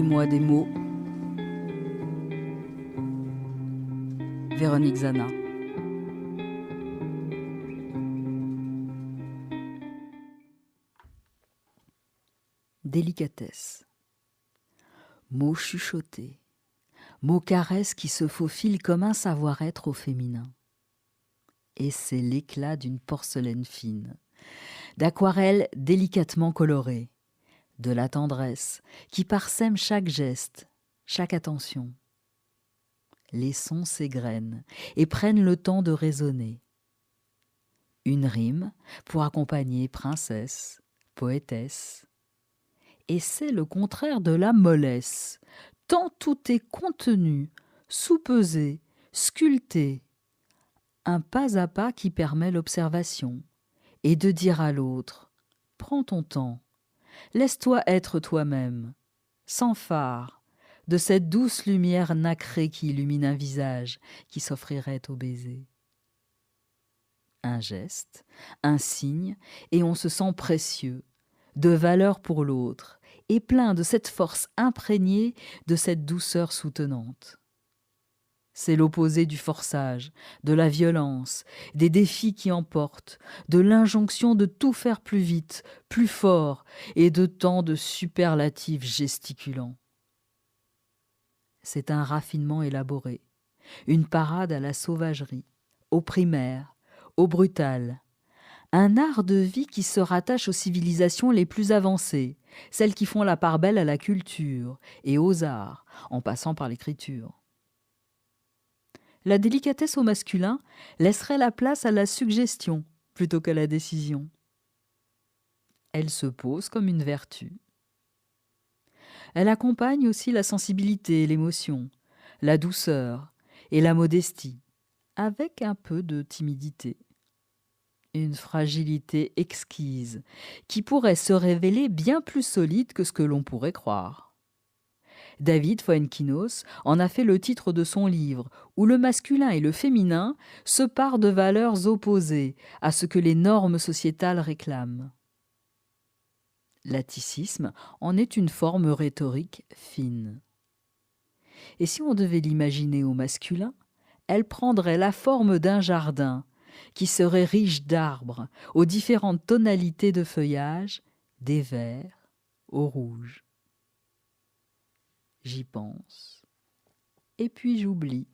Dis-moi des mots. Véronique Zana. Délicatesse. Mots chuchotés. Mots caresses qui se faufilent comme un savoir-être au féminin. Et c'est l'éclat d'une porcelaine fine, d'aquarelles délicatement colorées, de la tendresse qui parsème chaque geste, chaque attention. Les sons s'égrènent et prennent le temps de résonner. Une rime pour accompagner princesse, poétesse. Et c'est le contraire de la mollesse, tant tout est contenu, soupesé, sculpté. Un pas à pas qui permet l'observation et de dire à l'autre « Prends ton temps, laisse-toi être toi-même, sans phare, de cette douce lumière nacrée qui illumine un visage qui s'offrirait au baiser. » Un geste, un signe, et on se sent précieux, de valeur pour l'autre, et plein de cette force imprégnée, de cette douceur soutenante. C'est l'opposé du forçage, de la violence, des défis qui emportent, de l'injonction de tout faire plus vite, plus fort, et de tant de superlatifs gesticulants. C'est un raffinement élaboré, une parade à la sauvagerie, au primaire, au brutal, un art de vie qui se rattache aux civilisations les plus avancées, celles qui font la part belle à la culture et aux arts, en passant par l'écriture. La délicatesse au masculin laisserait la place à la suggestion plutôt qu'à la décision. Elle se pose comme une vertu. Elle accompagne aussi la sensibilité et l'émotion, la douceur et la modestie, avec un peu de timidité. Une fragilité exquise qui pourrait se révéler bien plus solide que ce que l'on pourrait croire. David Fuenquinos en a fait le titre de son livre, où le masculin et le féminin se parent de valeurs opposées à ce que les normes sociétales réclament. L'atticisme en est une forme rhétorique fine. Et si on devait l'imaginer au masculin, elle prendrait la forme d'un jardin qui serait riche d'arbres aux différentes tonalités de feuillage, des verts au rouge. J'y pense, et puis j'oublie.